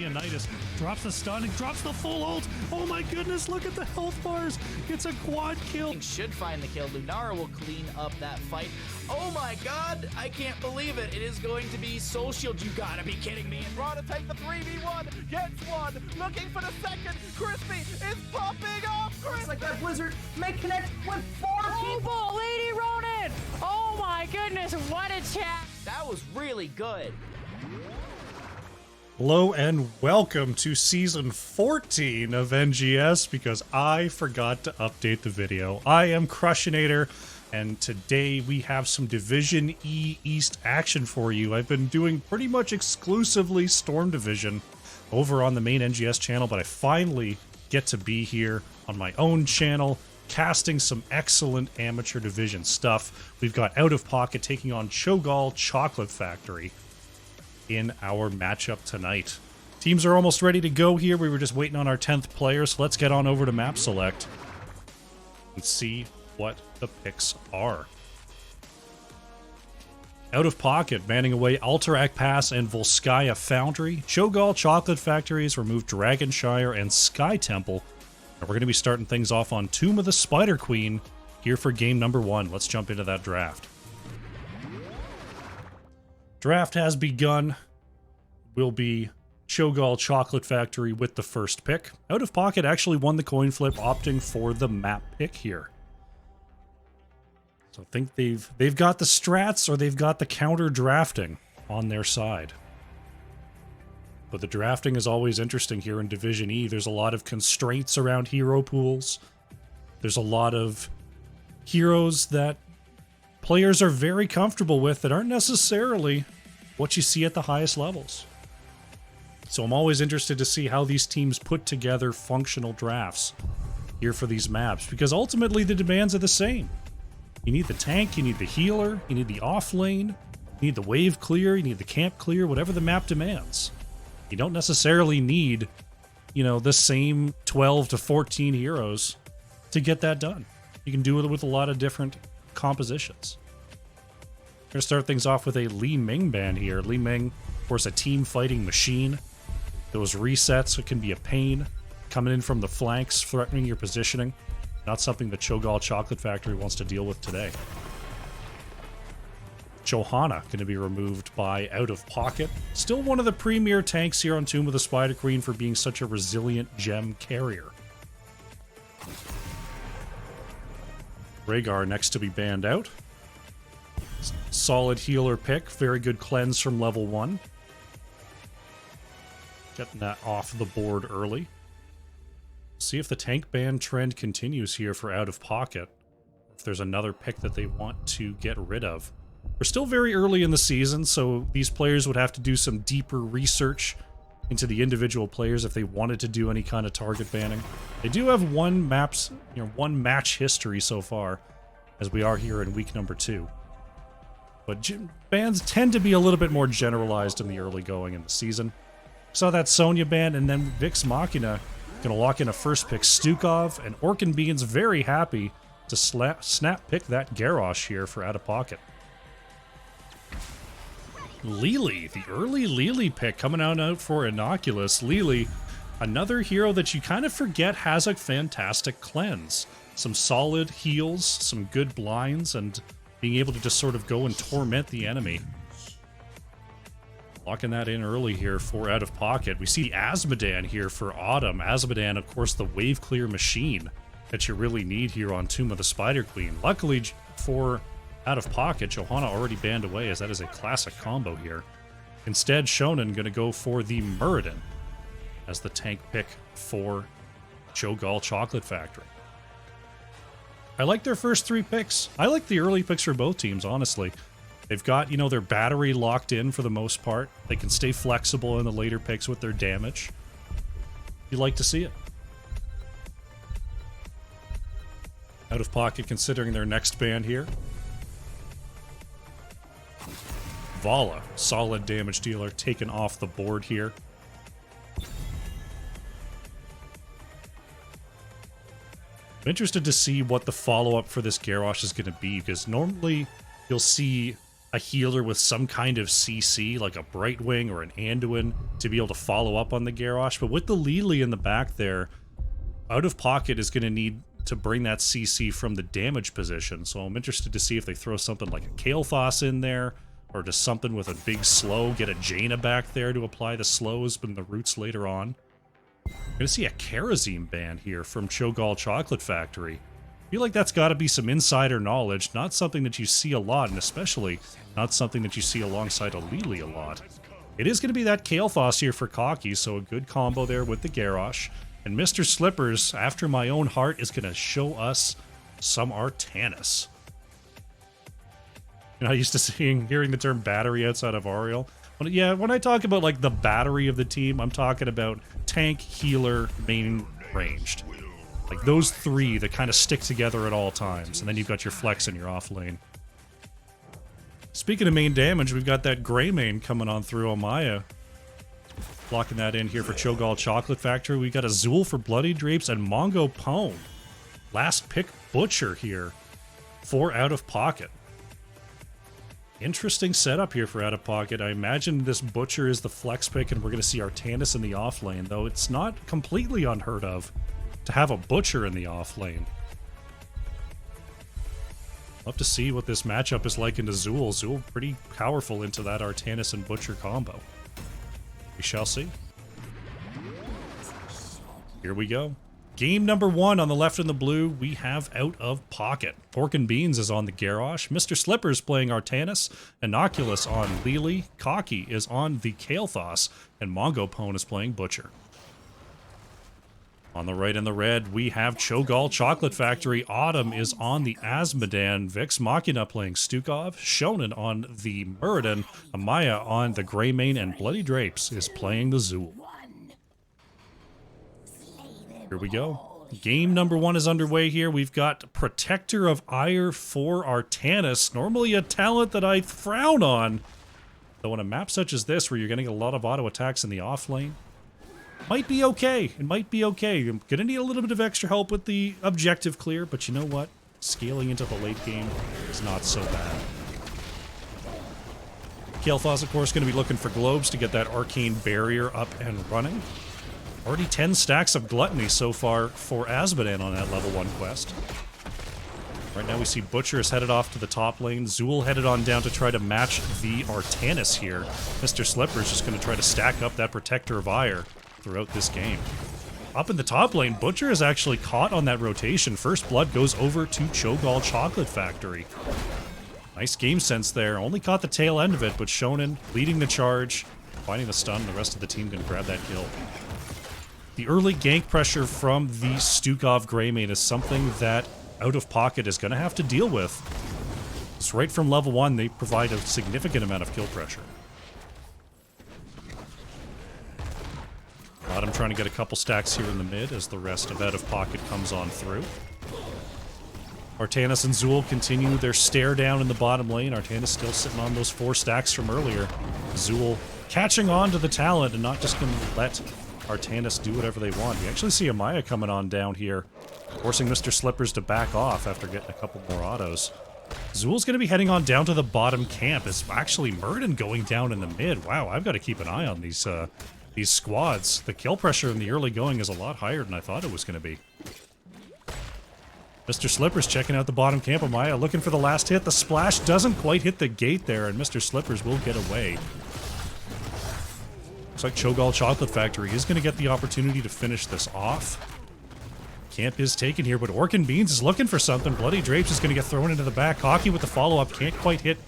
Leonidas drops the stun and drops the full ult. Oh my goodness, look at the health bars. It's a quad kill. Should find the kill. Lunara will clean up that fight. Oh my god, I can't believe it. It is going to be Soul Shield. You gotta be kidding me. Raw to take the 3v1, gets one, looking for the second. Crispy is popping off. Looks like that Blizzard may connect with 4 people. Lady Ronin! Oh my goodness, what a chat! That was really good. Hello and welcome to Season 14 of NGS because I forgot to update the video. I am Crushinator, and today we have some Division E East action for you. I've been doing pretty much exclusively Storm Division over on the main NGS channel, but I finally get to be here on my own channel, casting some excellent amateur division stuff. We've got Out of Pocket taking on Chogall Chocolate Factory in our matchup tonight. Teams are almost ready to go here. We were just waiting on our 10th player, so let's get on over to map select and see what the picks are. Out of Pocket manning away Alterac Pass and Volskaya Foundry. Chogall Chocolate Factory has removed Dragonshire and Sky Temple. And we're going to be starting things off on Tomb of the Spider Queen here for game number 1. Let's jump into that draft. Draft has begun. Will be Chogall Chocolate Factory with the first pick. Out of Pocket actually won the coin flip, opting for the map pick here. So I think they've got the strats or they've got the counter drafting on their side. But the drafting is always interesting here in Division E. There's a lot of constraints around hero pools. There's a lot of heroes that players are very comfortable with that aren't necessarily what you see at the highest levels. So I'm always interested to see how these teams put together functional drafts here for these maps, because ultimately the demands are the same. You need the tank, you need the healer, you need the off lane, you need the wave clear, you need the camp clear, whatever the map demands. You don't necessarily need, you know, the same 12 to 14 heroes to get that done. You can do it with a lot of different compositions. We're going to start things off with a Li Ming ban here. Li Ming, of course, a team fighting machine. Those resets, it can be a pain. Coming in from the flanks, threatening your positioning. Not something the Chogall Chocolate Factory wants to deal with today. Johanna going to be removed by Out of Pocket. Still one of the premier tanks here on Tomb of the Spider Queen for being such a resilient gem carrier. Rhaegar next to be banned out. Solid healer pick. Very good cleanse from level 1. Getting that off the board early. See if the tank ban trend continues here for Out of Pocket. If there's another pick that they want to get rid of. We're still very early in the season, so these players would have to do some deeper research into the individual players if they wanted to do any kind of target banning. They do have one match history so far, as we are here in week number 2. But bans tend to be a little bit more generalized in the early going in the season. Saw that Sonya ban, and then Vix Machina gonna lock in a first pick Stukov, and Orkin Bean's very happy to snap pick that Garrosh here for Out of Pocket. Lili, the early Lili pick coming out for Innocuous. Lili, another hero that you kind of forget has a fantastic cleanse. Some solid heals, some good blinds, and being able to just sort of go and torment the enemy. Locking that in early here for Out of Pocket. We see the Azmodan here for Autumn. Azmodan, of course, the wave clear machine that you really need here on Tomb of the Spider Queen. Luckily for Out of Pocket, Johanna already banned away, as that is a classic combo here. Instead, Shonen going to go for the Muradin as the tank pick for Chogall Chocolate Factory. I like their first 3 picks. I like the early picks for both teams, honestly. They've got, their battery locked in for the most part. They can stay flexible in the later picks with their damage. You like to see it. Out of Pocket considering their next ban here. Vala, solid damage dealer, taken off the board here. I'm interested to see what the follow-up for this Garrosh is going to be, because normally you'll see a healer with some kind of CC, like a Brightwing or an Anduin, to be able to follow up on the Garrosh. But with the Lili in the back there, Out of Pocket is going to need to bring that CC from the damage position. So I'm interested to see if they throw something like a Kael'thas in there, or just something with a big slow, get a Jaina back there to apply the slows, but the roots later on. We're going to see a Kerosene ban here from Chogall Chocolate Factory. I feel like that's got to be some insider knowledge, not something that you see a lot, and especially not something that you see alongside a Lili a lot. It is going to be that Kael'thas here for Cocky, so a good combo there with the Garrosh. And Mr. Slippers, after my own heart, is going to show us some Artanis. You know, I used to hearing the term battery outside of Ariel. When I talk about like the battery of the team, I'm talking about tank, healer, main, ranged. Like those three that kind of stick together at all times. And then you've got your flex and your off lane. Speaking of main damage, we've got that gray main coming on through Amaya. Blocking that in here for Chogall Chocolate Factory. We got Azul for Bloody Drapes and Mongo Pone. Last pick Butcher here for Out of Pocket. Interesting setup here for Out of Pocket. I imagine this Butcher is the flex pick and we're going to see Artanis in the off lane, though it's not completely unheard of to have a Butcher in the off lane. Love to see what this matchup is like into Azul. Azul pretty powerful into that Artanis and Butcher combo. We shall see. Here we go. Game number 1 on the left in the blue, we have Out of Pocket. Pork and Beans is on the Garrosh. Mr. Slippers playing Artanis. Innocuous on Lili. Cocky is on the Kael'thas. And Mongo Pone is playing Butcher. On the right in the red, we have Chogall Chocolate Factory. Autumn is on the Asmodan. Vix Machina playing Stukov. Shonen on the Muradin. Amaya on the Greymane. And Bloody Drapes is playing the Zool. Here we go. Game number 1 is underway here. We've got Protector of Ire for Artanis. Normally a talent that I frown on. Though on a map such as this, where you're getting a lot of auto attacks in the off lane, might be okay. It might be okay. I'm going to need a little bit of extra help with the objective clear, but you know what? Scaling into the late game is not so bad. Kael'thas, of course, going to be looking for globes to get that arcane barrier up and running. Already 10 stacks of Gluttony so far for Asmodan on that level 1 quest. Right now we see Butcher is headed off to the top lane. Zool headed on down to try to match the Artanis here. Mr. Slipper's just going to try to stack up that Protector of Ire throughout this game. Up in the top lane, Butcher is actually caught on that rotation. First blood goes over to Chogall Chocolate Factory. Nice game sense there. Only caught the tail end of it, but Shonen leading the charge, finding the stun. The rest of the team can grab that kill. The early gank pressure from the Stukov Greymane is something that Out of Pocket is going to have to deal with. It's right from level 1, they provide a significant amount of kill pressure. Autumn trying to get a couple stacks here in the mid as the rest of Out of Pocket comes on through. Artanis and Zool continue their stare down in the bottom lane. Artanis still sitting on those 4 stacks from earlier. Zool catching on to the talent and not just going to let Artanis do whatever they want. We actually see Amaya coming on down here, forcing Mr. Slippers to back off after getting a couple more autos. Zool's going to be heading on down to the bottom camp. It's actually Muradin going down in the mid. Wow, I've got to keep an eye on these squads. The kill pressure in the early going is a lot higher than I thought it was going to be. Mr. Slippers checking out the bottom camp. Amaya looking for the last hit. The splash doesn't quite hit the gate there, and Mr. Slippers will get away. Looks like Chogall Chocolate Factory is going to get the opportunity to finish this off. Camp is taken here, but Orc and Beans is looking for something. Bloody Drapes is going to get thrown into the back. Hockey with the follow-up. Can't quite hit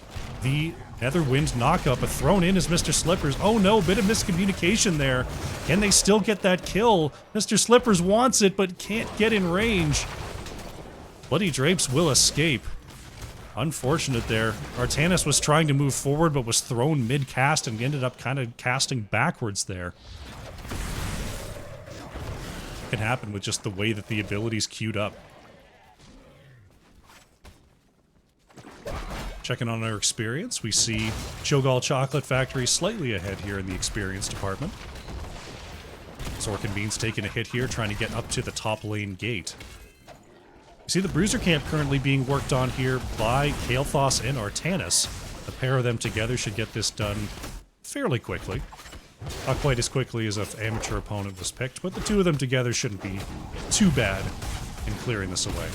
the Netherwind knockup, but thrown in is Mr. Slippers. Oh no, bit of miscommunication there. Can they still get that kill? Mr. Slippers wants it, but can't get in range. Bloody Drapes will escape. Unfortunate there. Artanis was trying to move forward, but was thrown mid-cast and ended up kind of casting backwards there. Can happen with just the way that the ability's queued up. Checking on our experience, we see Chogall Chocolate Factory slightly ahead here in the experience department. Zork and Beans taking a hit here, trying to get up to the top lane gate. You see the Bruiser camp currently being worked on here by Kael'thas and Artanis, The pair of them together should get this done fairly quickly. Not quite as quickly as if amateur opponent was picked, but the two of them together shouldn't be too bad in clearing this away.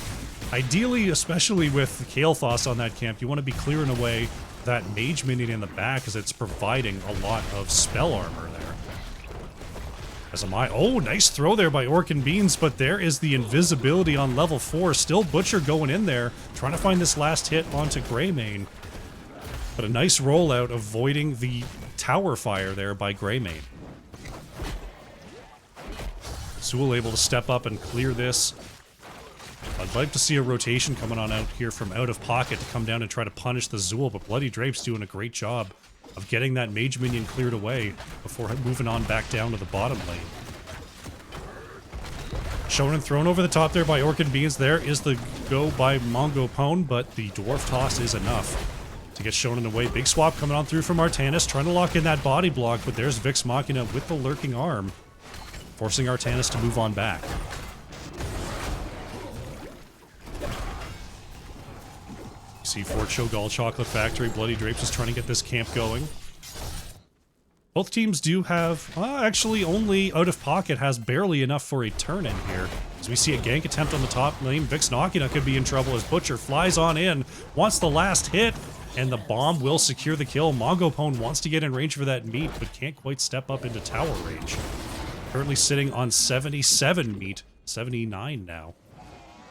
Ideally, especially with Kael'thas on that camp, you want to be clearing away that mage minion in the back as it's providing a lot of spell armor there. As am I. Oh, nice throw there by Orc and Beans, but there is the invisibility on level 4. Still Butcher going in there, trying to find this last hit onto Greymane. But a nice rollout, avoiding the tower fire there by Greymane. Zool able to step up and clear this. I'd like to see a rotation coming on out here from out of pocket to come down and try to punish the Zool, but Bloody Drape's doing a great job of getting that mage minion cleared away before moving on back down to the bottom lane. Shonen thrown over the top there by Orc and Beans. There is the go by Mongo Pone, but the Dwarf Toss is enough to get Shonen away. Big swap coming on through from Artanis, trying to lock in that body block, but there's Vix Machina with the lurking arm, forcing Artanis to move on back. C4 Chogall Chocolate Factory. Bloody Drapes is trying to get this camp going. Both teams do have... actually, only Out of Pocket has barely enough for a turn in here. As we see a gank attempt on the top lane, Vix Machina could be in trouble as Butcher flies on in, wants the last hit, and the bomb will secure the kill. Mongo Pone wants to get in range for that meat, but can't quite step up into tower range. Currently sitting on 77 meat. 79 now.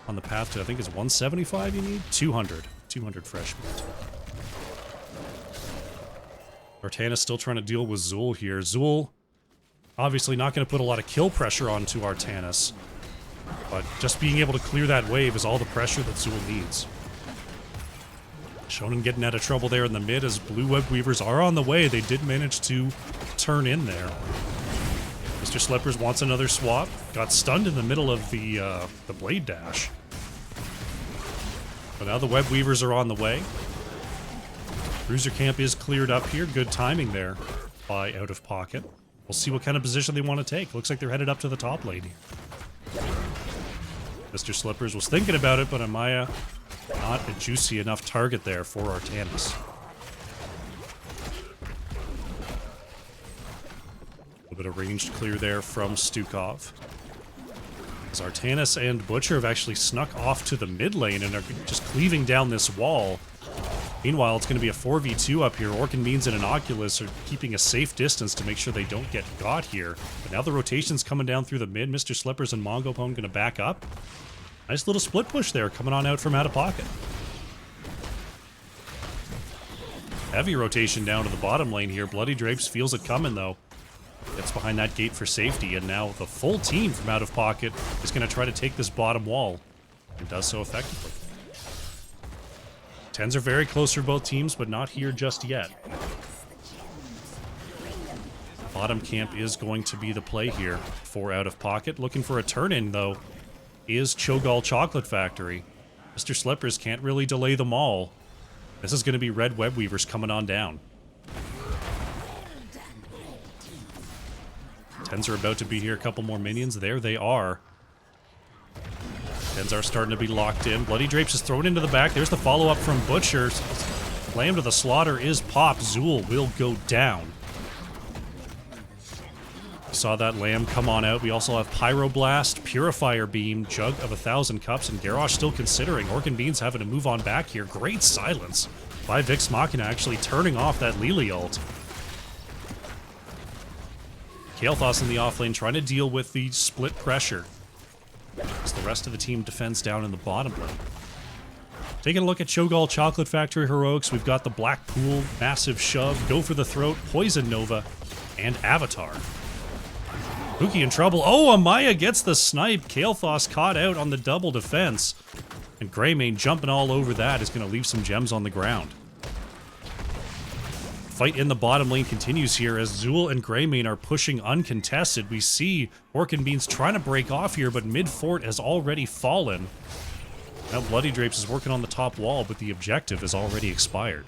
On the path to, I think it's 175 you need? 200. 200 fresh meat. Artanis still trying to deal with Zool here. Zool obviously not going to put a lot of kill pressure onto Artanis, but just being able to clear that wave is all the pressure that Zool needs. Shonen getting out of trouble there in the mid as Blue Web Weavers are on the way. They did manage to turn in there. Mr. Slippers wants another swap. Got stunned in the middle of the blade dash. But now the Web Weavers are on the way. Bruiser camp is cleared up here. Good timing there by Out of Pocket. We'll see what kind of position they want to take. Looks like they're headed up to the top lane here. Mr. Slippers was thinking about it, but Amaya not a juicy enough target there for Artanis. A little bit of ranged clear there from Stukov. As Artanis and Butcher have actually snuck off to the mid lane and are just cleaving down this wall. Meanwhile, it's going to be a 4v2 up here. Orc and Beans and Inoculus are keeping a safe distance to make sure they don't get got here. But now the rotation's coming down through the mid. Mr. Slippers and Mongo Pone going to back up. Nice little split push there coming on out from out of pocket. Heavy rotation down to the bottom lane here. Bloody Drapes feels it coming though. Gets behind that gate for safety, and now the full team from out of pocket is going to try to take this bottom wall, and does so effectively. Tens are very close for both teams, but not here just yet. Bottom camp is going to be the play here for out of pocket. Looking for a turn-in, though, is Chogall Chocolate Factory. Mr. Slippers can't really delay them all. This is going to be Red Web Weavers coming on down. Tens are about to be here. A couple more minions. There they are. Tens are starting to be locked in. Bloody Drapes is thrown into the back. There's the follow-up from Butcher. Lamb to the slaughter is popped. Zool will go down. Saw that Lamb come on out. We also have Pyroblast, Purifier Beam, Jug of 1,000 Cups, and Garrosh still considering. Orc and Beans having to move on back here. Great silence by Vix Machina, actually turning off that Lily ult. Kael'thas in the offlane trying to deal with the split pressure as the rest of the team defends down in the bottom lane. Taking a look at Chogall Chocolate Factory heroics, we've got the Black Pool, Massive Shove, Go for the Throat, Poison Nova, and Avatar. Pookie in trouble. Oh, Amaya gets the snipe. Kael'thas caught out on the double defense. And Greymane jumping all over that is going to leave some gems on the ground. Fight in the bottom lane continues here as Zool and Greymane are pushing uncontested. We see Orc and Beans trying to break off here, but mid-fort has already fallen. Now Bloody Drapes is working on the top wall, but the objective has already expired.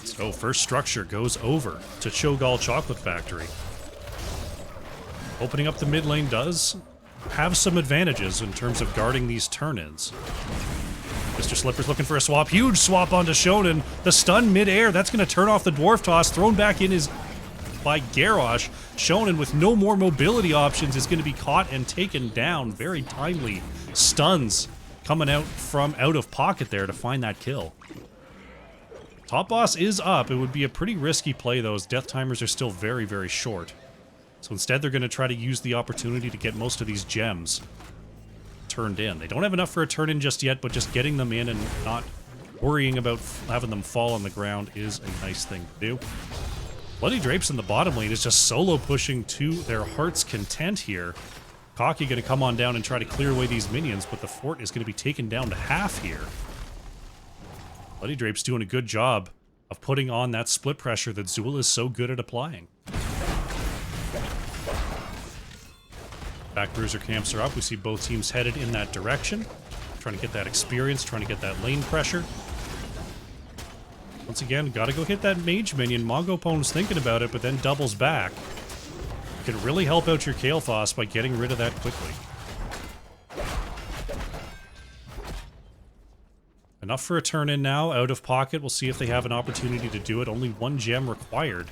So first structure goes over to Chogall Chocolate Factory. Opening up the mid lane does have some advantages in terms of guarding these turn-ins. Mr. Slipper's looking for a swap. Huge swap onto Shonen. The stun mid-air. That's going to turn off the Dwarf Toss. Thrown back in is by Garrosh. Shonen with no more mobility options is going to be caught and taken down. Very timely stuns coming out from out of pocket there to find that kill. Top boss is up. It would be a pretty risky play, though, as death timers are still very, very short. So instead, they're going to try to use the opportunity to get most of these gems turned in. They don't have enough for a turn in just yet, but just getting them in and not worrying about having them fall on the ground is a nice thing to do. Bloody Drapes in the bottom lane is just solo pushing to their heart's content here. Cocky going to come on down and try to clear away these minions, but the fort is going to be taken down to half here. Bloody Drape's doing a good job of putting on that split pressure that Zool is so good at applying. Back bruiser camps are up. We see both teams headed in that direction. Trying to get that experience, trying to get that lane pressure. Once again, gotta go hit that mage minion. Mongopone's thinking about it, but then doubles back. You can really help out your Kael'thas by getting rid of that quickly. Enough for a turn in now, out of pocket. We'll see if they have an opportunity to do it. Only one gem required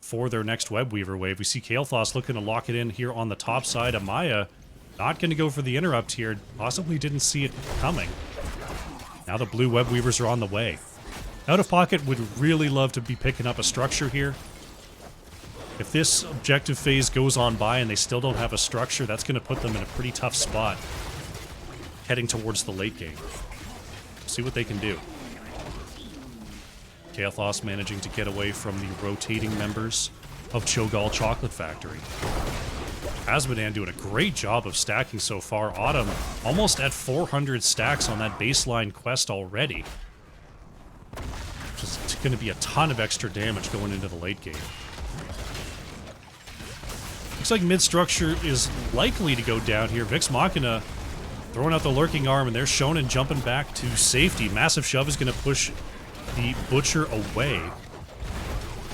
for their next Web Weaver wave. We see Kael'thas looking to lock it in here on the top side. Amaya not going to go for the interrupt here. Possibly didn't see it coming. Now the blue Web Weavers are on the way. Out of pocket would really love to be picking up a structure here. If this objective phase goes on by and they still don't have a structure, that's going to put them in a pretty tough spot heading towards the late game. See what they can do. Kael'thas managing to get away from the rotating members of Chogall Chocolate Factory. Asmodan doing a great job of stacking so far. Autumn almost at 400 stacks on that baseline quest already. Which is going to be a ton of extra damage going into the late game. Looks like mid-structure is likely to go down here. Vix Machina throwing out the lurking arm, and they're Shonen jumping back to safety. Massive shove is going to push the Butcher away.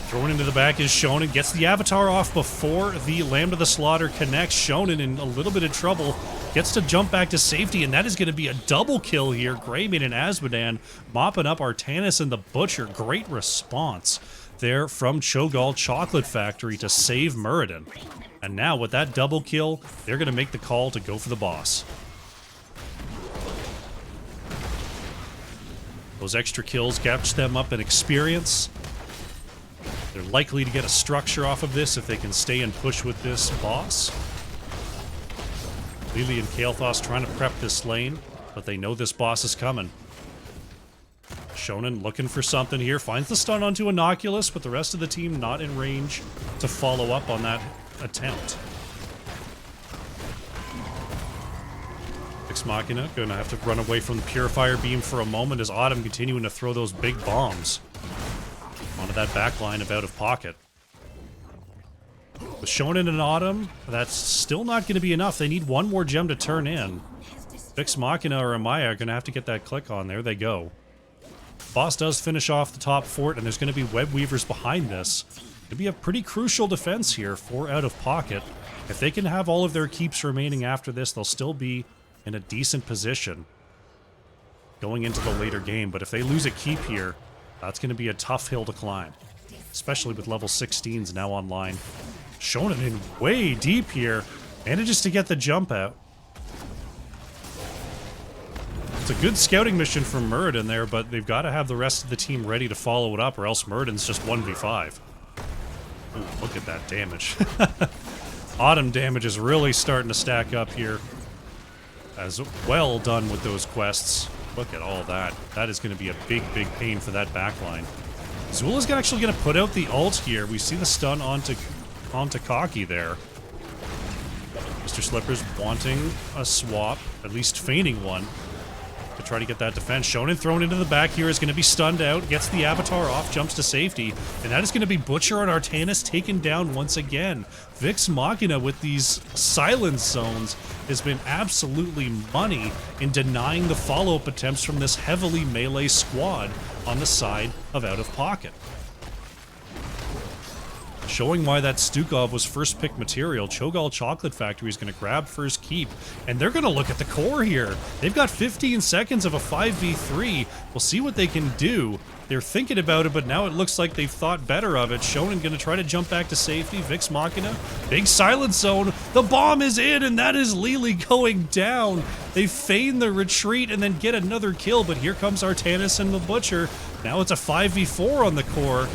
Thrown into the back is Shonen. Gets the Avatar off before the Lambda the Slaughter connects. Shonen in a little bit of trouble. Gets to jump back to safety, and that is going to be a double kill here. Greymane and Asmodan mopping up Artanis and the Butcher. Great response there from Chogall Chocolate Factory to save Muradin. And now with that double kill, they're going to make the call to go for the boss. Those extra kills catch them up in experience. They're likely to get a structure off of this if they can stay and push with this boss. Lili and Kael'thas trying to prep this lane, but they know this boss is coming. Shonen looking for something here, finds the stun onto Inoculus, but the rest of the team not in range to follow up on that attempt. Vix Machina gonna have to run away from the Purifier Beam for a moment as Autumn continuing to throw those big bombs onto that back line of out of pocket. With Shonen and Autumn, that's still not going to be enough. They need one more gem to turn in. Vix Machina or Amaya are going to have to get that click on. There they go. Boss does finish off the top fort, and there's going to be Web Weavers behind this. It'll be a pretty crucial defense here for out of pocket. If they can have all of their keeps remaining after this, they'll still be in a decent position going into the later game. But if they lose a keep here, that's going to be a tough hill to climb, especially with level 16s now online. Shonen in way deep here, manages to get the jump out. It's a good scouting mission from Muradin there, but they've got to have the rest of the team ready to follow it up, or else Muradin's just 1v5. Ooh, look at that damage. Autumn damage is really starting to stack up here. As well done with those quests. Look at all that. That is going to be a big, big pain for that backline. Zool is actually going to put out the ult here. We see the stun onto Cocky there. Mr. Slipper's wanting a swap, at least feigning one, to try to get that defense. Shonen thrown into the back here is going to be stunned out, gets the Avatar off, jumps to safety, and that is going to be Butcher and Artanis taken down once again. Vix Machina with these silence zones has been absolutely money in denying the follow-up attempts from this heavily melee squad on the side of out of pocket. showing why that Stukov was first pick material. Chogall Chocolate Factory is going to grab first keep, and they're going to look at the core here. They've got 15 seconds of a 5v3. We'll see what they can do. They're thinking about it, but now it looks like they've thought better of it. Shonen going to try to jump back to safety. Vix Machina, big silence zone. The bomb is in, and that is Lily going down. They feign the retreat and then get another kill, but here comes Artanis and the Butcher. Now it's a 5v4 on the core.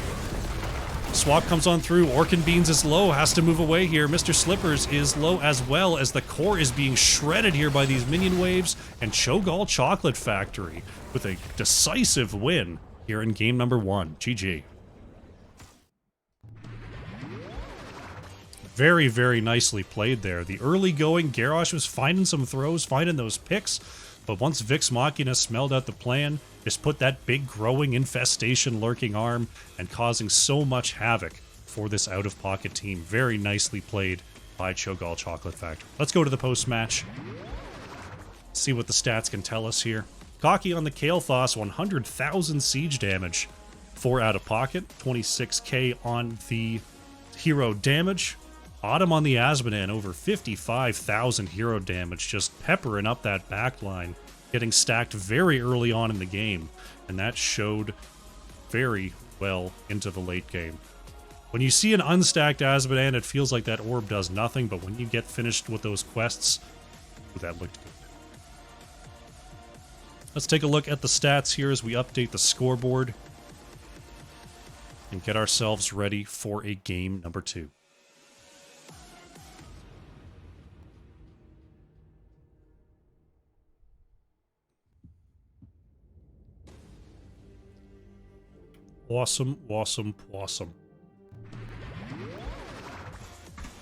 Swap comes on through. Orkin Beans is low, has to move away here. Mr. Slippers is low as well, as the core is being shredded here by these minion waves. And Chogall Chocolate Factory with a decisive win here in game number 1. GG. Very, very nicely played there. The early going, Garrosh was finding some throws, finding those picks. But once Vix Machina smelled out the plan, just put that big growing infestation lurking arm and causing so much havoc for this out-of-pocket team. Very nicely played by Chogall Chocolate Factory. Let's go to the post-match. See what the stats can tell us here. Cocky on the Kael'thas, 100,000 siege damage for out-of-pocket. 26k on the hero damage. Autumn on the Asmodan, over 55,000 hero damage, just peppering up that backline, getting stacked very early on in the game, and that showed very well into the late game. When you see an unstacked Asmodan, it feels like that orb does nothing, but when you get finished with those quests, that looked good. Let's take a look at the stats here as we update the scoreboard and get ourselves ready for a game number 2. Awesome, awesome, awesome.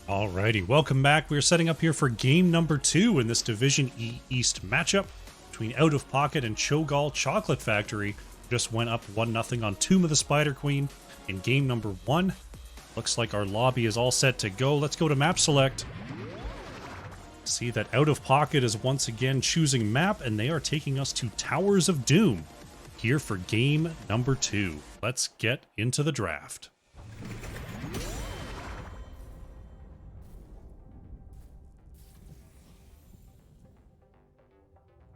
Alrighty, welcome back. We're setting up here for game number 2 in this Division E East matchup between Out of Pocket and Chogall Chocolate Factory. Just went up 1-0 on Tomb of the Spider Queen in game number 1. Looks like our lobby is all set to go. Let's go to map select. See that Out of Pocket is once again choosing map, and they are taking us to Towers of Doom here for game number 2. Let's get into the draft.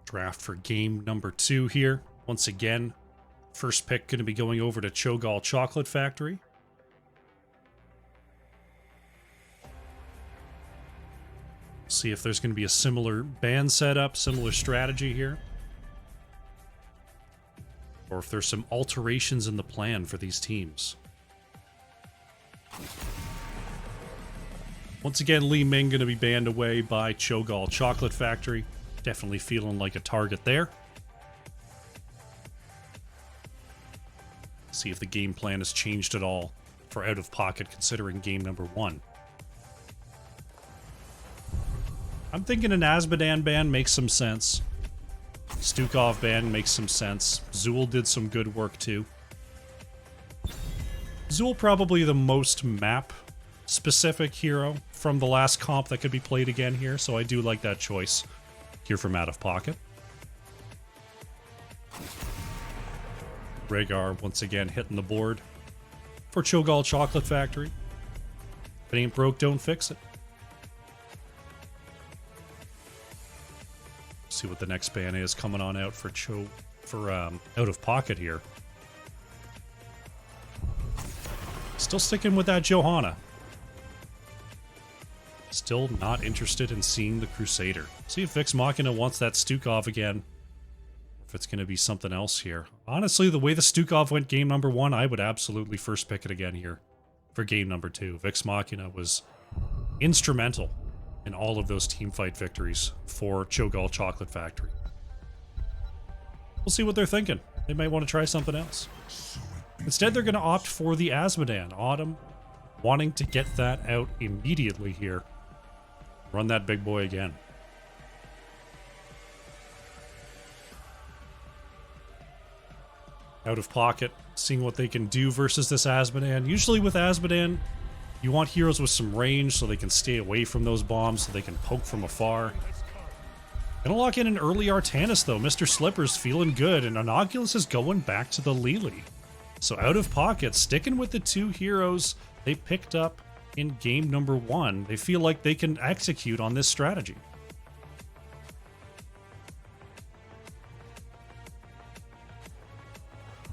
Draft for game number 2 here. Once again, first pick going to be going over to Chogall Chocolate Factory. See if there's going to be a similar ban setup, similar strategy here. Or if there's some alterations in the plan for these teams. Once again, Li Ming going to be banned away by Chogall Chocolate Factory. Definitely feeling like a target there. See if the game plan has changed at all for Out of Pocket considering game number 1. I'm thinking an Asmodan ban makes some sense. Stukov ban makes some sense. Zool did some good work too. Zool probably the most map-specific hero from the last comp that could be played again here, so I do like that choice here from Out of Pocket. Rhaegar once again hitting the board for Chogall Chocolate Factory. If it ain't broke, don't fix it. See what the next ban is coming on out for Out of Pocket here. Still sticking with that Johanna. Still not interested in seeing the Crusader. See if Vix Machina wants that Stukov again. If it's going to be something else here. Honestly, the way the Stukov went game number 1, I would absolutely first pick it again here for game number 2. Vix Machina was instrumental in all of those teamfight victories for Chogall Chocolate Factory. We'll see what they're thinking. They might want to try something else. Instead, they're going to opt for the Asmodan. Autumn wanting to get that out immediately here. Run that big boy again. Out of Pocket, seeing what they can do versus this Asmodan. Usually with Asmodan, you want heroes with some range so they can stay away from those bombs, so they can poke from afar. Gonna lock in an early Artanis though. Mr. Slippers feeling good, and Inoculus is going back to the Lily. So out of pocket, sticking with the two heroes they picked up in game number 1. They feel like they can execute on this strategy.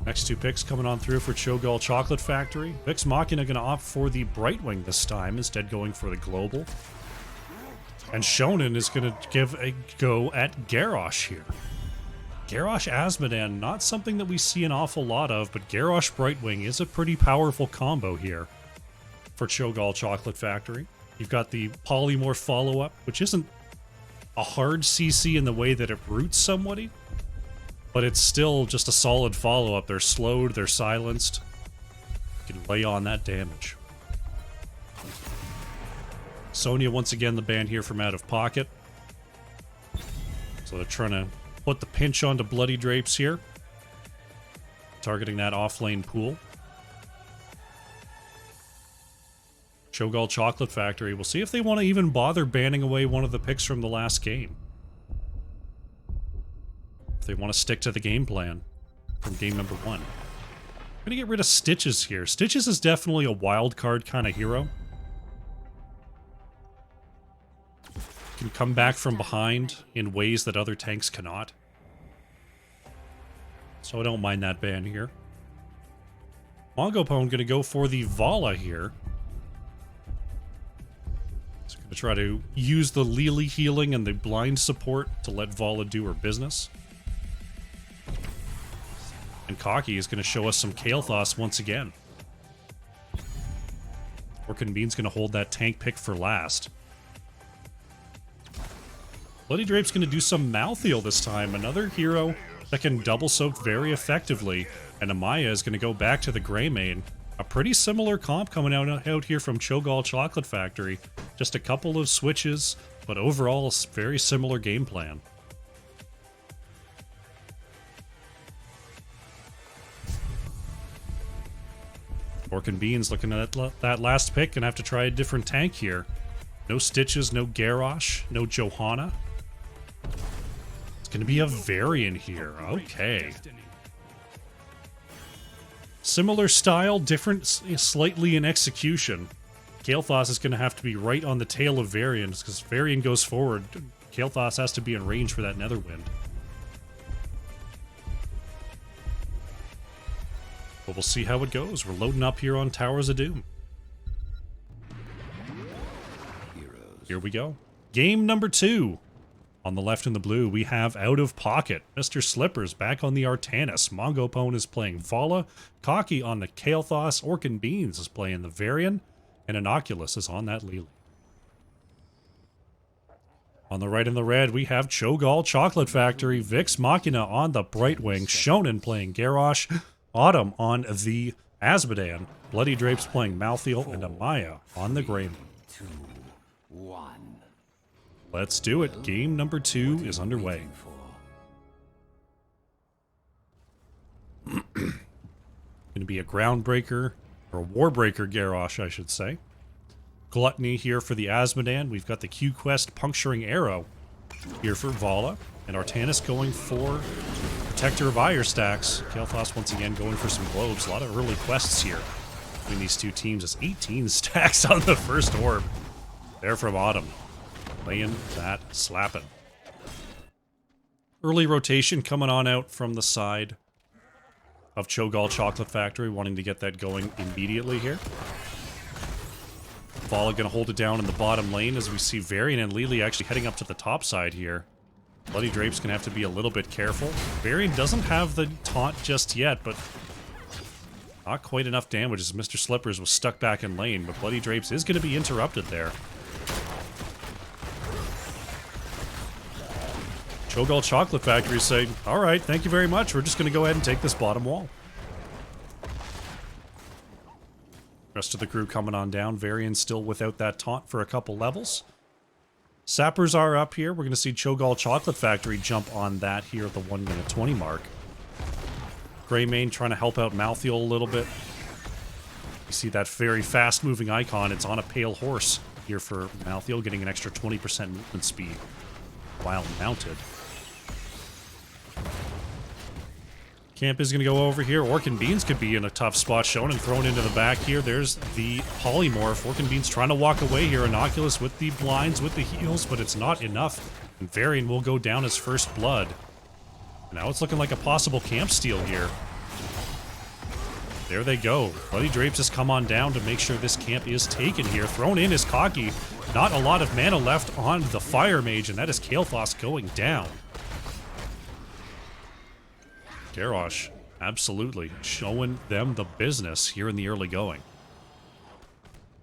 Next two picks coming on through for Chogall Chocolate Factory. Vix Machina going to opt for the Brightwing this time, instead going for the Global. And Shonen is going to give a go at Garrosh here. Garrosh Asmodan, not something that we see an awful lot of, but Garrosh Brightwing is a pretty powerful combo here for Chogall Chocolate Factory. You've got the Polymorph follow-up, which isn't a hard CC in the way that it roots somebody, but it's still just a solid follow-up. They're slowed, they're silenced. You can lay on that damage. Sonya, once again, the ban here from out of pocket. So they're trying to put the pinch onto Bloody Drapes here. Targeting that off-lane pool. Chogall Chocolate Factory. We'll see if they want to even bother banning away one of the picks from the last game. If they want to stick to the game plan from game number 1. I'm going to get rid of Stitches here. Stitches is definitely a wild card kind of hero. Can come back from behind in ways that other tanks cannot. So I don't mind that ban here. Mongopone going to go for the Vala here. He's going to try to use the Lily healing and the blind support to let Vala do her business. And Cocky is going to show us some Kael'thas once again. Orkin Bean's going to hold that tank pick for last. Bloody Drape's going to do some Malthael this time. Another hero that can double soak very effectively. And Amaya is going to go back to the Greymane. A pretty similar comp coming out here from Chogall Chocolate Factory. Just a couple of switches, but overall a very similar game plan. Orkin Beans looking at that last pick and have to try a different tank here. No Stitches, no Garrosh, no Johanna. It's going to be a variant here. Okay. Similar style, different slightly in execution. Kael'thas is going to have to be right on the tail of Varian, because Varian goes forward. Kael'thas has to be in range for that Netherwind. But we'll see how it goes. We're loading up here on Towers of Doom. Here we go. Game number 2. On the left in the blue, we have Out of Pocket. Mr. Slippers back on the Artanis. Mongopone is playing Vala. Cocky on the Kael'thas. Orkin Beans is playing the Varian. And Inoculus is on that Lily. On the right in the red, we have Chogall Chocolate Factory. Vix Machina on the Brightwing. Shonen playing Garrosh. Autumn on the Asmodan. Bloody Drapes playing Malthael. And Amaya on the Greymane. 2, 1. Let's do it. Game number 2 is underway. Going to be a Groundbreaker, or a Warbreaker Garrosh, I should say. Gluttony here for the Asmodan. We've got the Q-Quest Puncturing Arrow here for Vala. And Artanis going for Protector of Ire stacks. Kael'thas once again going for some globes. A lot of early quests here between these two teams. It's 18 stacks on the first orb. There from Autumn. Laying that slapping. Early rotation coming on out from the side of Chogall Chocolate Factory, wanting to get that going immediately here. Vala going to hold it down in the bottom lane as we see Varian and Lily actually heading up to the top side here. Bloody Drape's going to have to be a little bit careful. Varian doesn't have the taunt just yet, but not quite enough damage as Mr. Slippers was stuck back in lane, but Bloody Drapes is going to be interrupted there. Chogall Chocolate Factory saying, alright, thank you very much, we're just going to go ahead and take this bottom wall. Rest of the crew coming on down. Varian still without that taunt for a couple levels. Sappers are up here. We're going to see Chogall Chocolate Factory jump on that here at the 1 minute 20 mark. Greymane trying to help out Malthael a little bit. You see that very fast moving icon. It's on a pale horse here for Malthael, getting an extra 20% movement speed while mounted. Camp is going to go over here. Orc and Beans could be in a tough spot. Shown and thrown into the back here. There's the polymorph. Orc and Beans trying to walk away here. Innocuous with the blinds, with the heals, but it's not enough. And Varian will go down as first blood. Now it's looking like a possible camp steal here. There they go. Bloody Drapes has come on down to make sure this camp is taken here. Thrown in is Cocky. Not a lot of mana left on the Fire Mage, and that is Kael'thas going down. Garrosh, absolutely showing them the business here in the early going.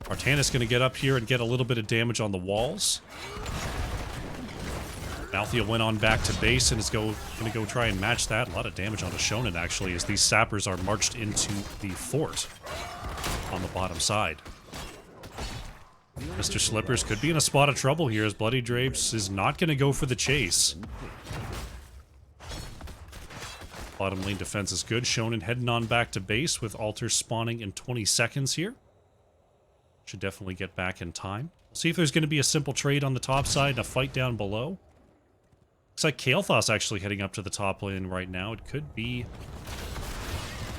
Artanis going to get up here and get a little bit of damage on the walls. Malthael went on back to base and is going to go try and match that. A lot of damage onto Shonen, actually, as these sappers are marched into the fort on the bottom side. Mr. Slippers could be in a spot of trouble here, as Bloody Drapes is not going to go for the chase. Bottom lane defense is good. Shonen heading on back to base with altars spawning in 20 seconds here. Should definitely get back in time. See if there's going to be a simple trade on the top side and a fight down below. Looks like Kael'thas actually heading up to the top lane right now. It could be...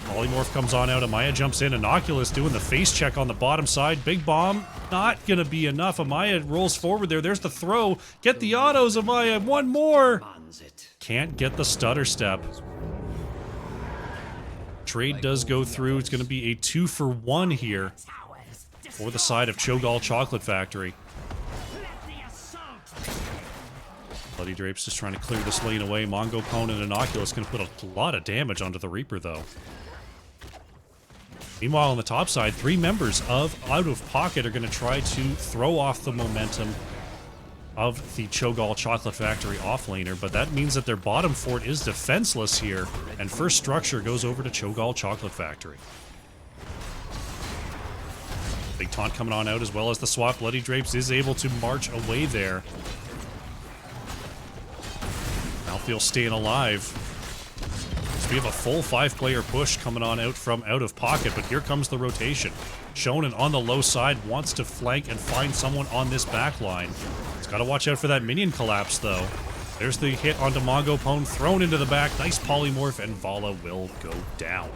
Polymorph comes on out. Amaya jumps in. Innocuous doing the face check on the bottom side. Big bomb. Not going to be enough. Amaya rolls forward there. There's the throw. Get the autos, Amaya. One more. Can't get the stutter step. Trade does go through. It's going to be a 2-for-1 here for the side of Chogall Chocolate Factory. Bloody Drapes just trying to clear this lane away. Mongo Pone and Innocuous going to put a lot of damage onto the Reaper, though. Meanwhile, on the top side, 3 members of Out of Pocket are going to try to throw off the momentum of the Chogall Chocolate Factory offlaner, but that means that their bottom fort is defenseless here, and first structure goes over to Chogall Chocolate Factory. Big taunt coming on out as well as the swap. Bloody Drapes is able to march away there. Malthael staying alive. So we have a full 5-player push coming on out from Out of Pocket, but here comes the rotation. Shonen on the low side wants to flank and find someone on this back line. He's got to watch out for that minion collapse, though. There's the hit onto Mongo Pone, thrown into the back. Nice polymorph, and Vala will go down.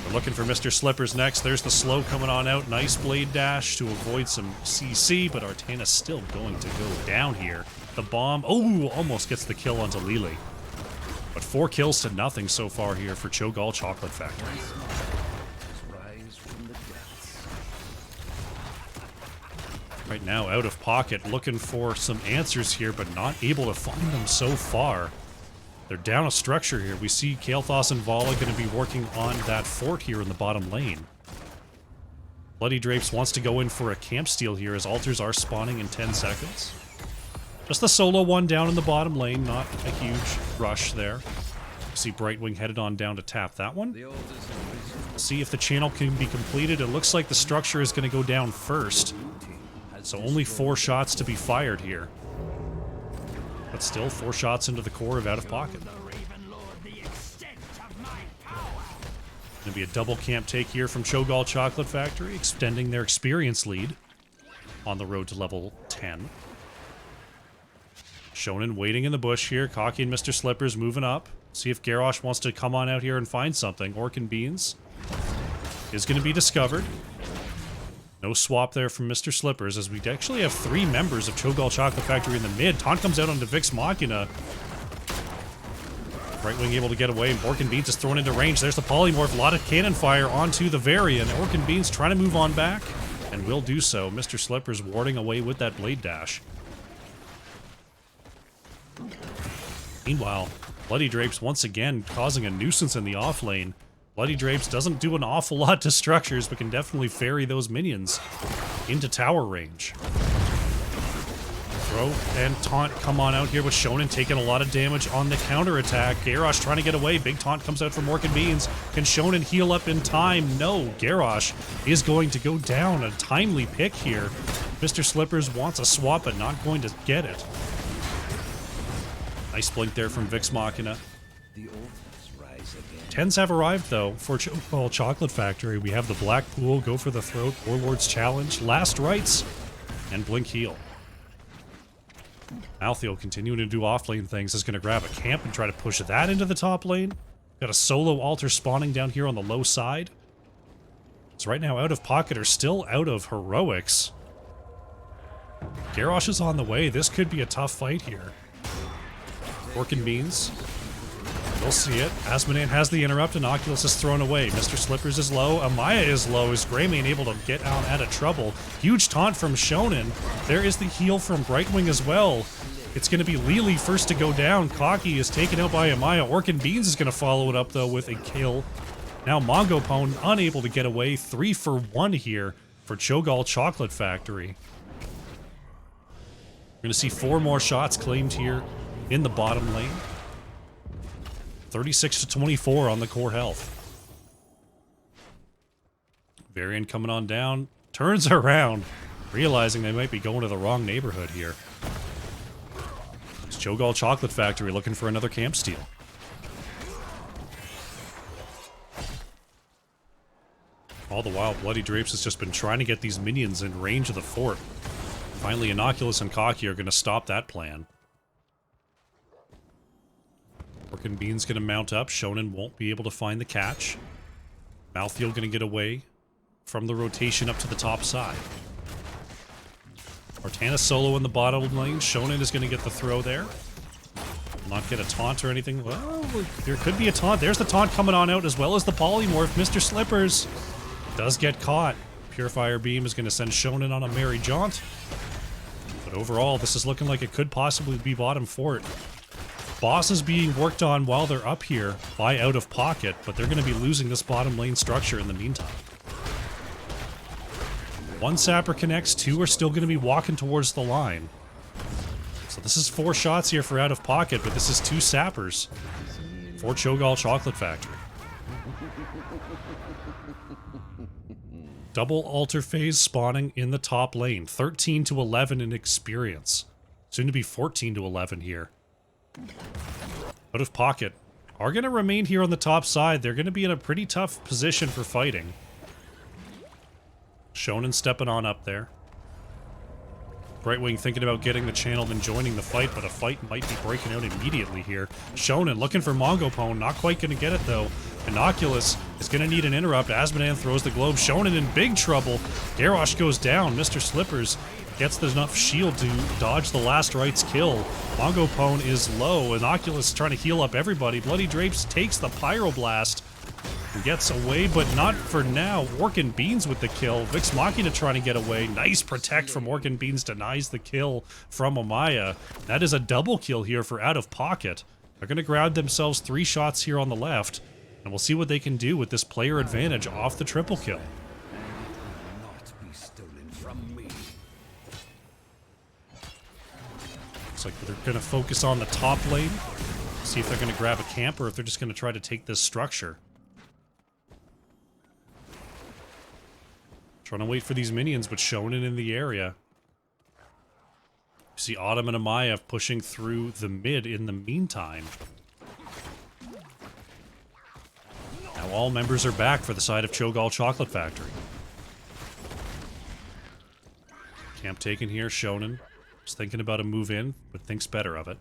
We're looking for Mr. Slippers next. There's the slow coming on out. Nice blade dash to avoid some CC, but Artanis still going to go down here. The bomb, oh, almost gets the kill onto Lili. But 4 kills to nothing so far here for Chogall Chocolate Factory. Right now, Out of Pocket, looking for some answers here, but not able to find them so far. They're down a structure here. We see Kael'thas and Vala going to be working on that fort here in the bottom lane. Bloody Drapes wants to go in for a camp steal here, as altars are spawning in 10 seconds. Just the solo one down in the bottom lane, not a huge rush there. See Brightwing headed on down to tap that one. See if the channel can be completed. It looks like the structure is going to go down first. So only 4 shots to be fired here. But still 4 shots into the core of Out of Pocket. Gonna be a double camp take here from Chogall Chocolate Factory, extending their experience lead on the road to level 10. Shonen waiting in the bush here. Cocky and Mr. Slippers moving up. See if Garrosh wants to come on out here and find something. Orc and Beans is going to be discovered. No swap there from Mr. Slippers, as we actually have 3 members of Chogall Chocolate Factory in the mid. Taunt comes out onto Vix Machina. Brightwing able to get away, and Orc and Beans is thrown into range. There's the polymorph. A lot of cannon fire onto the Varian. Orc and Beans trying to move on back, and will do so. Mr. Slippers warding away with that blade dash. Meanwhile, Bloody Drapes once again causing a nuisance in the off lane. Bloody Drapes doesn't do an awful lot to structures, but can definitely ferry those minions into tower range. Throw and taunt come on out here with Shonen taking a lot of damage on the counterattack. Garrosh trying to get away. Big taunt comes out from Orc and Beans. Can Shonen heal up in time? No. Garrosh is going to go down. A timely pick here. Mr. Slippers wants a swap, but not going to get it. Nice blink there from Vix Machina. Tens have arrived, though, for Chogall Chocolate Factory. We have the Black Pool, Go for the Throat, Warlord's Challenge, Last Rites, and Blink Heal. Malthael continuing to do off-lane things is going to grab a camp and try to push that into the top lane. Got a solo altar spawning down here on the low side. So right now, Out of Pocket are still out of heroics. Garrosh is on the way. This could be a tough fight here. Pork and Beans. We'll see it. Asmodan has the interrupt, and Oculus is thrown away. Mr. Slippers is low. Amaya is low. Is Greymane able to get out of trouble? Huge taunt from Shonen. There is the heal from Brightwing as well. It's going to be Lily first to go down. Cocky is taken out by Amaya. Orkin Beans is going to follow it up, though, with a kill. Now Mongopone unable to get away. 3 for 1 here for Chogall Chocolate Factory. We're going to see 4 more shots claimed here in the bottom lane. 36 to 24 on the core health. Varian coming on down. Turns around, realizing they might be going to the wrong neighborhood here. It's Chogall Chocolate Factory looking for another camp steal. All the while, Bloody Drapes has just been trying to get these minions in range of the fort. Finally, Inoculus and Cocky are going to stop that plan. Orkin Bean's going to mount up. Shonen won't be able to find the catch. Malthael going to get away from the rotation up to the top side. Artana solo in the bottom lane. Shonen is going to get the throw there. Will not get a taunt or anything. Well, there could be a taunt. There's the taunt coming on out, as well as the polymorph. Mr. Slippers does get caught. Purifier Beam is going to send Shonen on a merry jaunt. But overall, this is looking like it could possibly be bottom fort. Boss is being worked on while they're up here by Out of Pocket, but they're going to be losing this bottom lane structure in the meantime. 1 sapper connects, 2 are still going to be walking towards the line. So this is 4 shots here for Out of Pocket, but this is 2 sappers for Chogall Chocolate Factory. Double altar phase spawning in the top lane. 13 to 11 in experience. Soon to be 14 to 11 here. Out of Pocket are going to remain here on the top side. They're going to be in a pretty tough position for fighting. Shonen stepping on up there. Brightwing thinking about getting the channel and joining the fight, but a fight might be breaking out immediately here. Shonen looking for Mongopone, not quite going to get it though. Inoculus is going to need an interrupt. Asmodan throws the globe. Shonen in big trouble. Garrosh goes down. Mr. Slippers gets enough shield to dodge the last right's kill. Mongopone is low. Inoculus trying to heal up everybody. Bloody Drapes takes the Pyroblast and gets away, but not for now. Orkin Beans with the kill. Vix Machina trying to get away. Nice protect from Orkin Beans, denies the kill from Amaya. That is a double kill here for Out of Pocket. They're going to grab themselves 3 shots here on the left, and we'll see what they can do with this player advantage off the triple kill. Looks like they're going to focus on the top lane. See if they're going to grab a camp or if they're just going to try to take this structure. Trying to wait for these minions, but Shonen in the area. You see Autumn and Amaya pushing through the mid in the meantime. Now all members are back for the side of Chogall Chocolate Factory. Camp taken here, Shonen. Was thinking about a move in, but thinks better of it.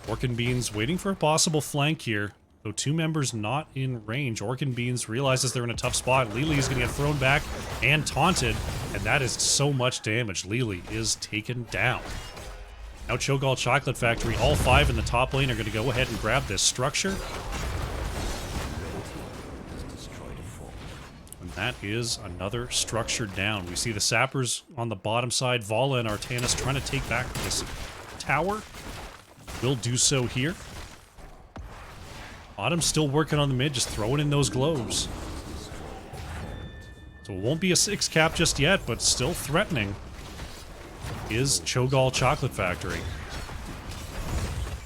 Orkin Beans waiting for a possible flank here. Though 2 members not in range. Orkin Beans realizes they're in a tough spot. Lily is going to get thrown back and taunted. And that is so much damage. Lily is taken down. Now Chogall Chocolate Factory, all 5 in the top lane are going to go ahead and grab this structure. And that is another structure down. We see the sappers on the bottom side. Vala and Artanis trying to take back this tower. Will do so here. Autumn's still working on the mid, just throwing in those globes. So it won't be a 6 cap just yet, but still threatening is Chogall Chocolate Factory.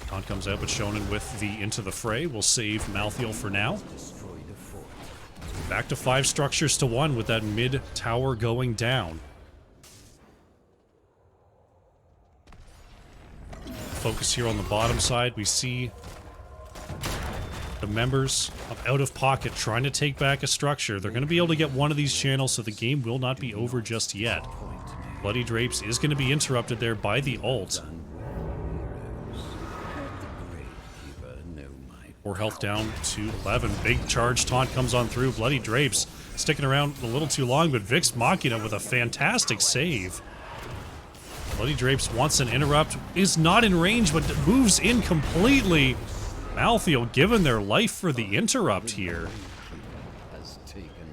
Taunt comes out, but Shonen with the into the fray. We'll save Malthael for now. Back to 5 structures to 1 with that mid tower going down. Focus here on the bottom side. We see the members of Out of Pocket trying to take back a structure. They're going to be able to get one of these channels, so the game will not be over just yet. Bloody Drapes is going to be interrupted there by the ult. 4 health down to 11. Big charge taunt comes on through. Bloody Drapes sticking around a little too long, but Vix Machina with a fantastic save. Bloody Drapes wants an interrupt, is not in range, but moves in completely. Malthael given their life for the interrupt here.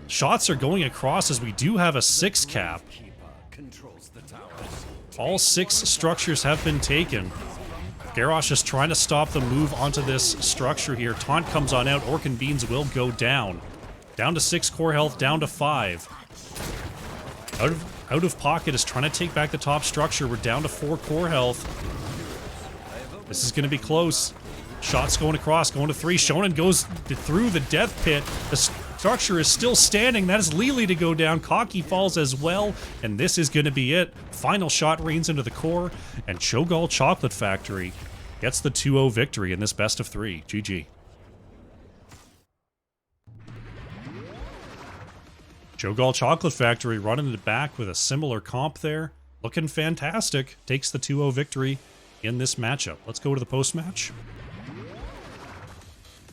Shots are going across as we do have a 6 cap. All 6 structures have been taken. Garrosh is trying to stop the move onto this structure here. Taunt comes on out. Orc and Beans will go down. Down to 6 core health, down to 5. Out of pocket is trying to take back the top structure. We're down to 4 core health. This is going to be close. Shots going across, going to 3. Shonen goes through the death pit. The structure is still standing. That is Lili to go down. Cocky falls as well. And this is going to be it. Final shot rains into the core. And Chogall Chocolate Factory gets the 2-0 victory in this best of 3. GG. Chogall Chocolate Factory running it back with a similar comp there. Looking fantastic. Takes the 2-0 victory in this matchup. Let's go to the post-match.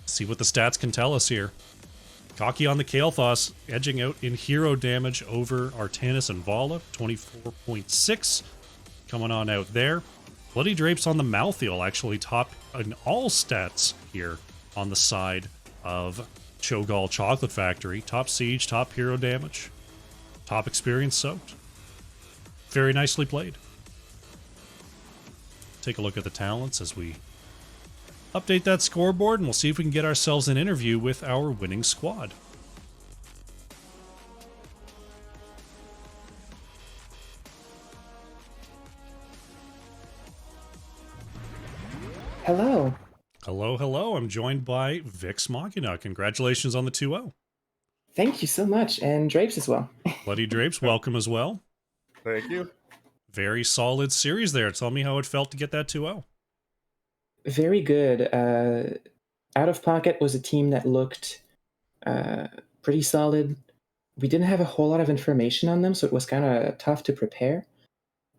See what the stats can tell us here. Cocky on the Kael'thas, edging out in hero damage over Artanis and Vala. 24.6 coming on out there. Bloody Drapes on the Malthael, actually top in all stats here on the side of Chogall Chocolate Factory. Top siege, top hero damage, top experience soaked. Very nicely played. Take a look at the talents as we update that scoreboard, and we'll see if we can get ourselves an interview with our winning squad. Hello. Hello, hello. I'm joined by Vix Machina. Congratulations on the 2-0. Thank you so much, and Drapes as well. Bloody Drapes, welcome as well. Thank you. Very solid series there. Tell me how it felt to get that 2-0. Very good. Out of Pocket was a team that looked pretty solid. We didn't have a whole lot of information on them, so it was kind of tough to prepare.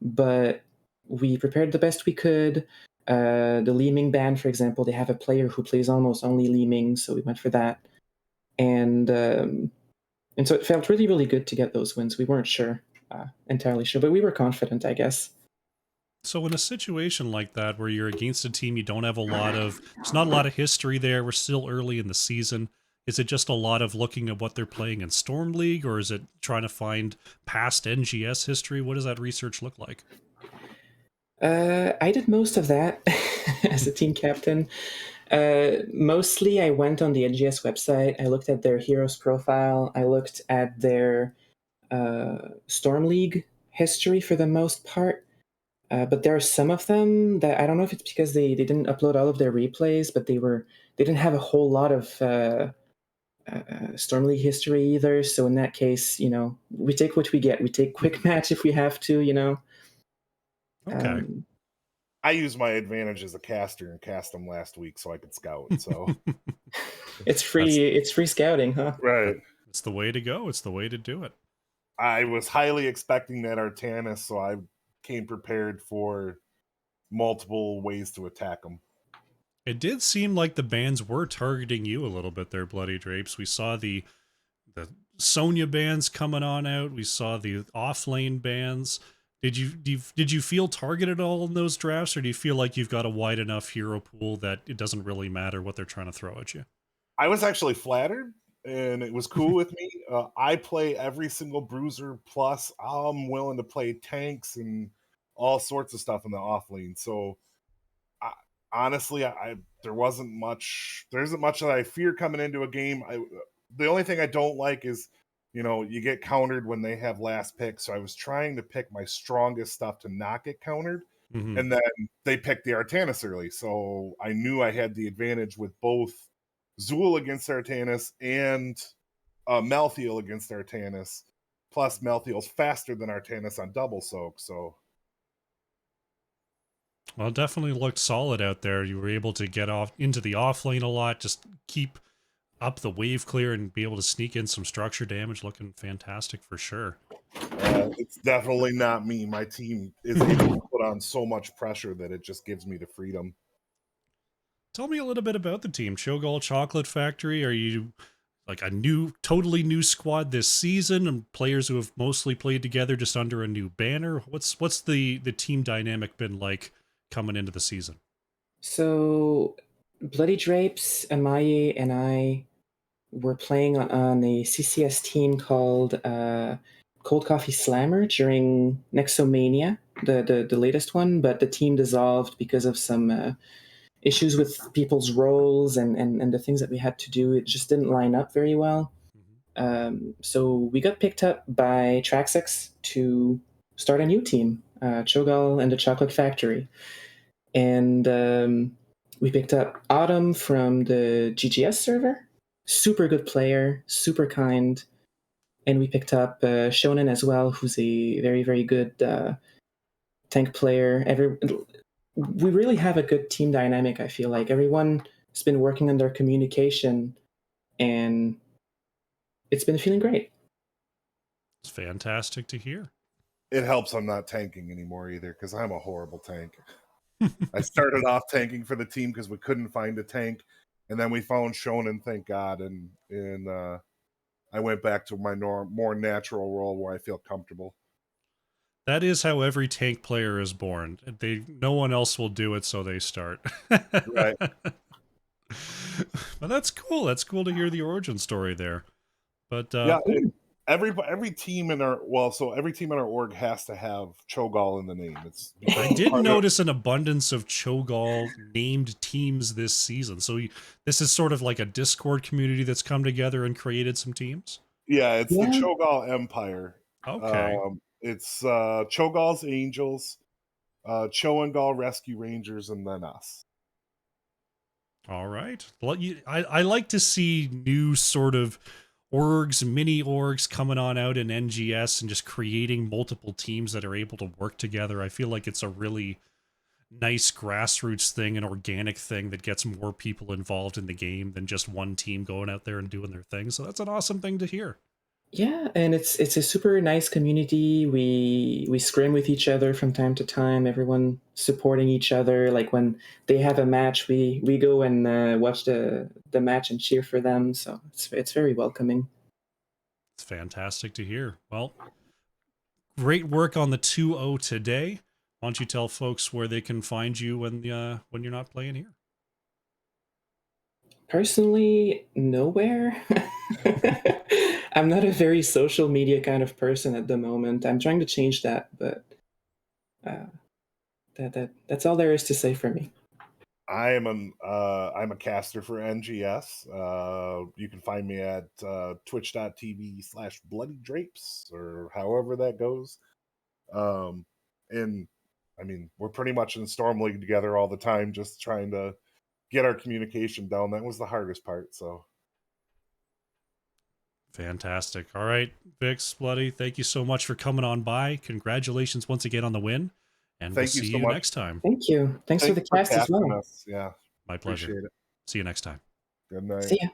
But we prepared the best we could. The Leeming band, for example, they have a player who plays almost only Leeming, so we went for that. And so it felt really, really good to get those wins. We weren't entirely sure, but we were confident, I guess. So in a situation like that, where you're against a team you don't have there's not a lot of history there, we're still early in the season, is it just a lot of looking at what they're playing in Storm League, or is it trying to find past NGS history? What does that research look like? I did most of that as a team captain. Mostly I went on the NGS website, I looked at their heroes profile, I looked at their Storm League history for the most part. But there are some of them that I don't know if it's because they didn't upload all of their replays, but they didn't have a whole lot of Storm League history either. So in that case, we take what we get. We take quick match if we have to, Okay. I used my advantage as a caster and cast them last week so I could scout. So it's free scouting, huh? Right. It's the way to go. It's the way to do it. I was highly expecting that Artanis, so I came prepared for multiple ways to attack them. It did seem like the bands were targeting you a little bit there, Bloody Drapes. We saw the Sonya bands coming on out. We saw the off-lane bands. Did you feel targeted at all in those drafts, or do you feel like you've got a wide enough hero pool that it doesn't really matter what they're trying to throw at you? I was actually flattered, and it was cool with me. I play every single bruiser, plus I'm willing to play tanks and all sorts of stuff in the off lane. So honestly, there isn't much that I fear coming into a game. The only thing I don't like is, you get countered when they have last pick. So I was trying to pick my strongest stuff to not get countered. Mm-hmm. And then they picked the Artanis early. So I knew I had the advantage with both Zool against Artanis and Malthael against Artanis. Plus Malthael's faster than Artanis on double soak. So, well, it definitely looked solid out there. You were able to get off into the off lane a lot, just keep up the wave clear and be able to sneak in some structure damage. Looking fantastic for sure. It's definitely not me. My team is able to put on so much pressure that it just gives me the freedom. Tell me a little bit about the team. Chogall Chocolate Factory. Are you like a totally new squad this season, and players who have mostly played together just under a new banner? What's the team dynamic been like coming into the season? So, Bloody Drapes, Amaye, and I were playing on a CCS team called Cold Coffee Slammer during Nexomania, the latest one, but the team dissolved because of some issues with people's roles and the things that we had to do. It just didn't line up very well. So we got picked up by Traxx to start a new team, Chogall and the Chocolate Factory. And we picked up Autumn from the GGS server. Super good player, super kind. And we picked up Shonen as well, who's a very, very good tank player. We really have a good team dynamic, I feel like. Everyone has been working on their communication, and it's been feeling great. It's fantastic to hear. It helps I'm not tanking anymore either, because I'm a horrible tank. I started off tanking for the team because we couldn't find a tank, and then we found Shonen, thank God, and I went back to my more natural role where I feel comfortable. That is how every tank player is born. No one else will do it, so they start. Right. But that's cool. That's cool to hear the origin story there. But yeah, every team in our every team in our org has to have Chogall in the name. I did notice an abundance of Chogall named teams this season. So this is sort of like a Discord community that's come together and created some teams. Yeah, it's the Chogall Empire. Okay. It's Chogall's Angels, Chogall Rescue Rangers, and then us. All right. Well, I like to see new sort of orgs, mini orgs coming on out in NGS and just creating multiple teams that are able to work together. I feel like it's a really nice grassroots thing, an organic thing that gets more people involved in the game than just one team going out there and doing their thing. So that's an awesome thing to hear. Yeah, and it's a super nice community. We scrim with each other from time to time. Everyone supporting each other. Like when they have a match, we go and watch the match and cheer for them. So it's very welcoming. It's fantastic to hear. Well, great work on the 2-0 today. Why don't you tell folks where they can find you when you're not playing here? Personally, nowhere. I'm not a very social media kind of person at the moment. I'm trying to change that, but that's all there is to say for me. I'm a caster for NGS. You can find me at twitch.tv/bloodydrapes or however that goes. And I mean, we're pretty much in Storm League together all the time, just trying to get our communication down. That was the hardest part. So fantastic. All right, Vix, Bloody, thank you so much for coming on by. Congratulations once again on the win. And we'll see you next time. Thank you. Thanks for the cast as well. Yeah. My pleasure. Appreciate it. See you next time. Good night. See ya.